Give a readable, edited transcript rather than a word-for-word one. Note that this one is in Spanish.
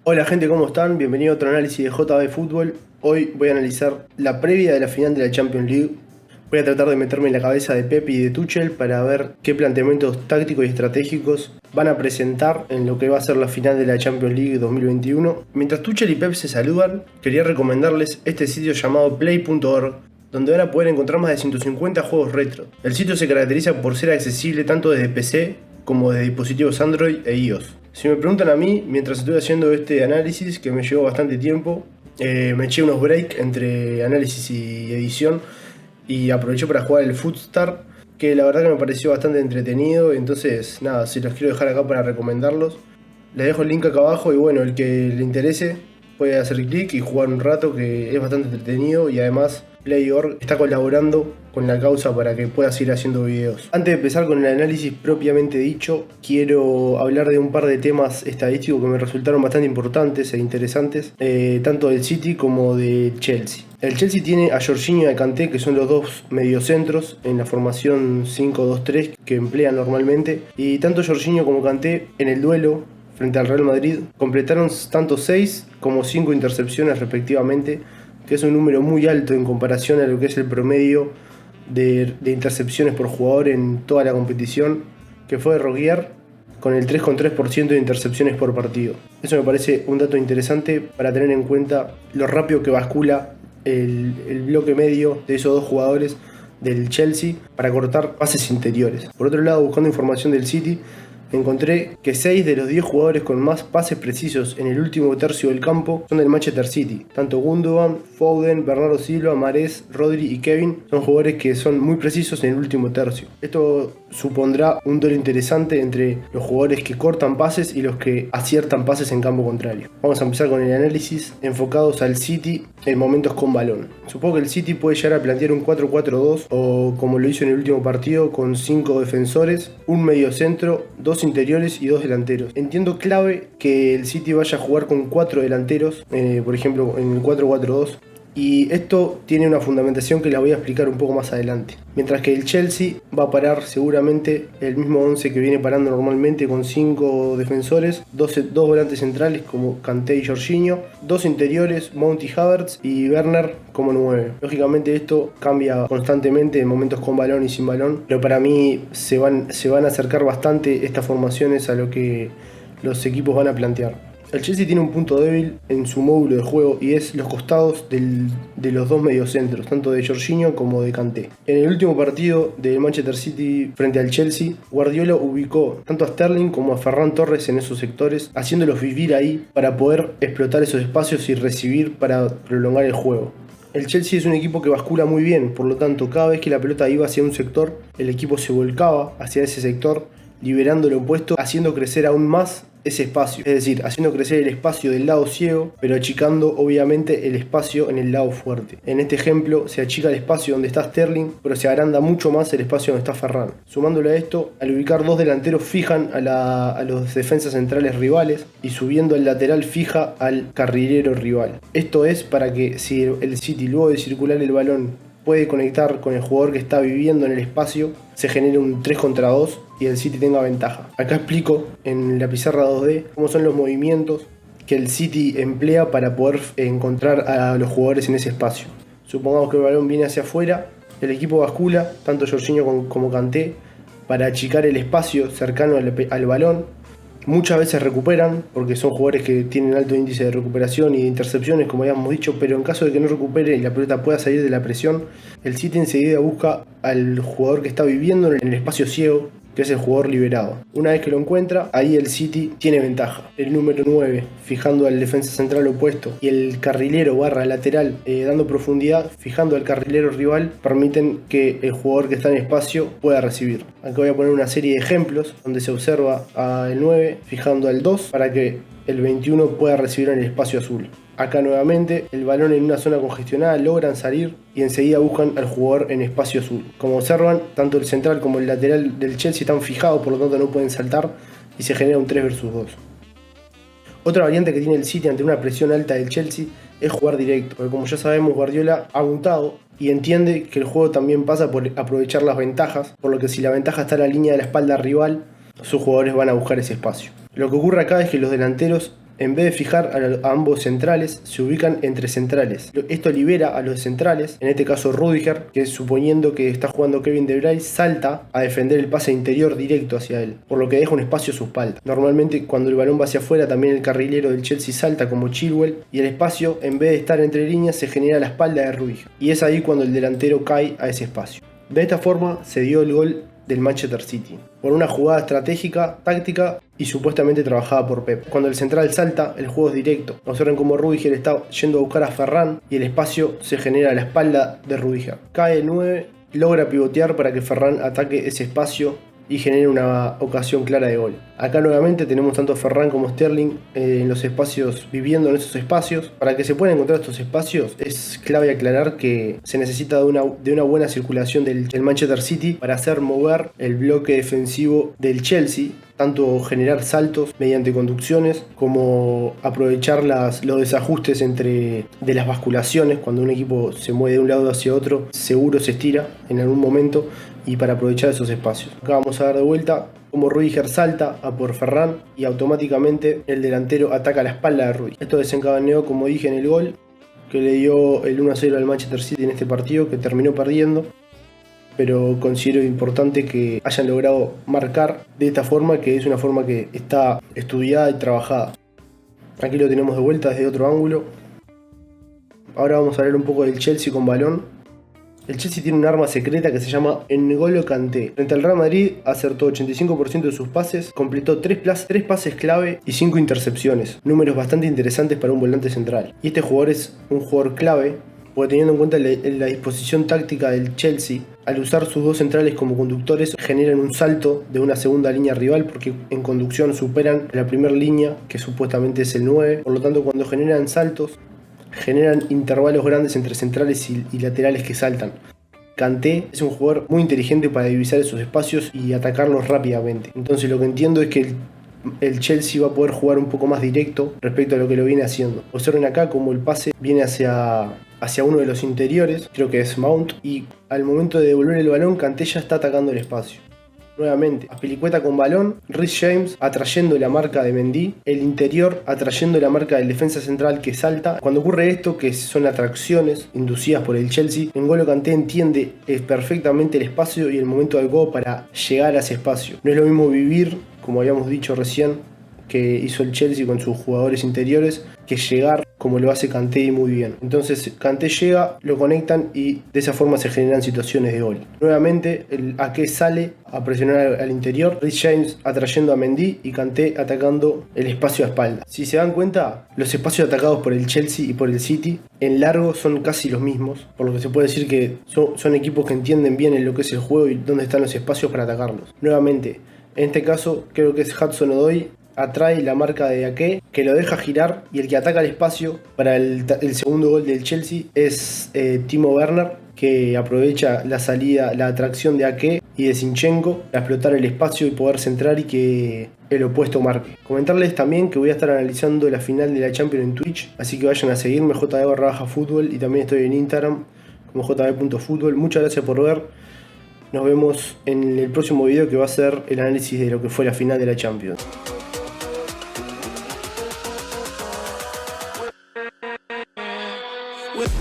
Hola gente, ¿cómo están? Bienvenido a otro análisis de JB Fútbol. Hoy voy a analizar la previa de la final de la Champions League. Voy a tratar de meterme en la cabeza de Pep y de Tuchel para ver qué planteamientos tácticos y estratégicos van a presentar en lo que va a ser la final de la Champions League 2021. Mientras Tuchel y Pep se saludan, quería recomendarles este sitio llamado play.org, donde van a poder encontrar más de 150 juegos retro. El sitio se caracteriza por ser accesible tanto desde PC como desde dispositivos Android e iOS. Si me preguntan a mí, mientras estoy haciendo este análisis, que me llevó bastante tiempo, me eché unos breaks entre análisis y edición y aproveché para jugar el Footstar, que la verdad que me pareció bastante entretenido. Entonces, nada, si los quiero dejar acá para recomendarlos, les dejo el link acá abajo y bueno, el que le interese puede hacer clic y jugar un rato, que es bastante entretenido, y además Play.org está colaborando con la causa para que pueda seguir haciendo videos. Antes de empezar con el análisis propiamente dicho, quiero hablar de un par de temas estadísticos que me resultaron bastante importantes e interesantes, tanto del City como del Chelsea. El Chelsea tiene a Jorginho y a Kanté, que son los dos mediocentros en la formación 5-2-3 que emplean normalmente, y tanto Jorginho como Kanté en el duelo frente al Real Madrid completaron tanto 6 como 5 intercepciones respectivamente, que es un número muy alto en comparación a lo que es el promedio de intercepciones por jugador en toda la competición, que fue de Rogier, con el 3,3% de intercepciones por partido. Eso me parece un dato interesante para tener en cuenta lo rápido que bascula el bloque medio de esos dos jugadores del Chelsea para cortar pases interiores. Por otro lado, buscando información del City, encontré que 6 de los 10 jugadores con más pases precisos en el último tercio del campo son del Manchester City. Tanto Gundogan, Foden, Bernardo Silva, Mahrez, Rodri y Kevin son jugadores que son muy precisos en el último tercio. Esto supondrá un duelo interesante entre los jugadores que cortan pases y los que aciertan pases en campo contrario. Vamos a empezar con el análisis enfocados al City en momentos con balón. Supongo que el City puede llegar a plantear un 4-4-2 o, como lo hizo en el último partido, con 5 defensores, un mediocentro, 2 interiores y 2 delanteros. Entiendo clave que el City vaya a jugar con 4 delanteros, por ejemplo en el 4-4-2, y esto tiene una fundamentación que la voy a explicar un poco más adelante. Mientras que el Chelsea va a parar seguramente el mismo 11 que viene parando normalmente, con 5 defensores, 2 volantes centrales como Kanté y Jorginho, 2 interiores, Mount y Havertz, y Werner como 9. Lógicamente esto cambia constantemente en momentos con balón y sin balón, pero para mí se van a acercar bastante estas formaciones a lo que los equipos van a plantear. El Chelsea tiene un punto débil en su módulo de juego y es los costados de los dos mediocentros, tanto de Jorginho como de Kanté. En el último partido del Manchester City frente al Chelsea, Guardiola ubicó tanto a Sterling como a Ferran Torres en esos sectores, haciéndolos vivir ahí para poder explotar esos espacios y recibir para prolongar el juego. El Chelsea es un equipo que bascula muy bien, por lo tanto cada vez que la pelota iba hacia un sector, el equipo se volcaba hacia ese sector, liberando lo opuesto, haciendo crecer aún más ese espacio, es decir, haciendo crecer el espacio del lado ciego, pero achicando obviamente el espacio en el lado fuerte. En este ejemplo se achica el espacio donde está Sterling, pero se agranda mucho más el espacio donde está Ferran. Sumándole a esto, al ubicar 2 delanteros fijan a los defensas centrales rivales, y subiendo el lateral fija al carrilero rival. Esto es para que si el City, luego de circular el balón, puede conectar con el jugador que está viviendo en el espacio, se genere un 3 contra 2 y el City tenga ventaja. Acá explico en la pizarra 2D cómo son los movimientos que el City emplea para poder encontrar a los jugadores en ese espacio. Supongamos que el balón viene hacia afuera, el equipo bascula, tanto Jorginho como Kanté, para achicar el espacio cercano al balón. Muchas veces recuperan, porque son jugadores que tienen alto índice de recuperación y de intercepciones, como habíamos dicho, pero en caso de que no recupere y la pelota pueda salir de la presión, el City enseguida busca al jugador que está viviendo en el espacio ciego, que es el jugador liberado. Una vez que lo encuentra, ahí el City tiene ventaja. El número 9, fijando al defensa central opuesto, y el carrilero barra lateral, dando profundidad, fijando al carrilero rival, permiten que el jugador que está en espacio pueda recibir. Acá voy a poner una serie de ejemplos donde se observa al 9 fijando al 2 para que el 21 pueda recibir en el espacio azul. Acá nuevamente, el balón en una zona congestionada, logran salir y enseguida buscan al jugador en espacio azul. Como observan, tanto el central como el lateral del Chelsea están fijados, por lo tanto no pueden saltar, y se genera un 3 versus 2. Otra variante que tiene el City ante una presión alta del Chelsea es jugar directo, porque como ya sabemos, Guardiola ha mutado y entiende que el juego también pasa por aprovechar las ventajas, por lo que si la ventaja está en la línea de la espalda rival, sus jugadores van a buscar ese espacio. Lo que ocurre acá es que los delanteros En vez de fijar a ambos centrales, se ubican entre centrales. Esto libera a los centrales, en este caso Rüdiger, que suponiendo que está jugando Kevin De Bruyne, salta a defender el pase interior directo hacia él, por lo que deja un espacio a su espalda. Normalmente cuando el balón va hacia afuera, también el carrilero del Chelsea salta como Chilwell, y el espacio, en vez de estar entre líneas, se genera a la espalda de Rüdiger. Y es ahí cuando el delantero cae a ese espacio. De esta forma se dio el gol del Manchester City, por una jugada estratégica, táctica y supuestamente trabajada por Pep. Cuando el central salta, el juego es directo. Observen cómo Rüdiger está yendo a buscar a Ferran y el espacio se genera a la espalda de Rüdiger. Cae el 9, logra pivotear para que Ferran ataque ese espacio y genere una ocasión clara de gol. Acá nuevamente tenemos tanto a Ferran como Sterling en los espacios, viviendo en esos espacios. Para que se puedan encontrar estos espacios es clave aclarar que se necesita de una buena circulación del Manchester City para hacer mover el bloque defensivo del Chelsea, tanto generar saltos mediante conducciones como aprovechar los desajustes de las basculaciones. Cuando un equipo se mueve de un lado hacia otro, seguro se estira en algún momento, y para aprovechar esos espacios. Acá vamos a ver de vuelta como Rüdiger salta a por Ferran y automáticamente el delantero ataca la espalda de Rüdiger. Esto desencadenó, como dije, en el gol que le dio el 1-0 al Manchester City en este partido, que terminó perdiendo, pero considero importante que hayan logrado marcar de esta forma, que es una forma que está estudiada y trabajada. Aquí lo tenemos de vuelta desde otro ángulo. Ahora vamos a hablar un poco del Chelsea con balón. El Chelsea tiene un arma secreta que se llama N'Golo Kanté. Frente al Real Madrid acertó 85% de sus pases, completó 3 pases clave y 5 intercepciones. Números bastante interesantes para un volante central. Y este jugador es un jugador clave, porque teniendo en cuenta la disposición táctica del Chelsea, al usar sus dos centrales como conductores, generan un salto de una segunda línea rival, porque en conducción superan la primera línea, que supuestamente es el 9. Por lo tanto, cuando generan saltos, generan intervalos grandes entre centrales y laterales que saltan. Kanté es un jugador muy inteligente para divisar esos espacios y atacarlos rápidamente. Entonces lo que entiendo es que el Chelsea va a poder jugar un poco más directo respecto a lo que lo viene haciendo. Observen acá como el pase viene hacia uno de los interiores, creo que es Mount, y al momento de devolver el balón, Kanté ya está atacando el espacio. Nuevamente, Azpilicueta con balón, Reece James atrayendo la marca de Mendy, el interior atrayendo la marca del defensa central que salta. Cuando ocurre esto, que son atracciones inducidas por el Chelsea, N'Golo Kanté entiende perfectamente el espacio y el momento adecuado para llegar a ese espacio. No es lo mismo vivir, como habíamos dicho recién, que hizo el Chelsea con sus jugadores interiores, que llegar como lo hace Kanté muy bien. Entonces Kanté llega, lo conectan y de esa forma se generan situaciones de gol. Nuevamente el Ake sale a presionar al interior, Reece James atrayendo a Mendy y Kanté atacando el espacio a espalda. Si se dan cuenta, los espacios atacados por el Chelsea y por el City en largo son casi los mismos, por lo que se puede decir que son equipos que entienden bien en lo que es el juego y dónde están los espacios para atacarlos. Nuevamente, en este caso creo que es Hudson-Odoi, atrae la marca de Ake, que lo deja girar, y el que ataca el espacio para el segundo gol del Chelsea es Timo Werner, que aprovecha la salida, la atracción de Ake y de Zinchenko para explotar el espacio y poder centrar y que el opuesto marque. Comentarles también que voy a estar analizando la final de la Champions en Twitch, así que vayan a seguirme, JB_Fútbol, y también estoy en Instagram como jb.futbol. Muchas gracias por ver. Nos vemos en el próximo video, que va a ser el análisis de lo que fue la final de la Champions. With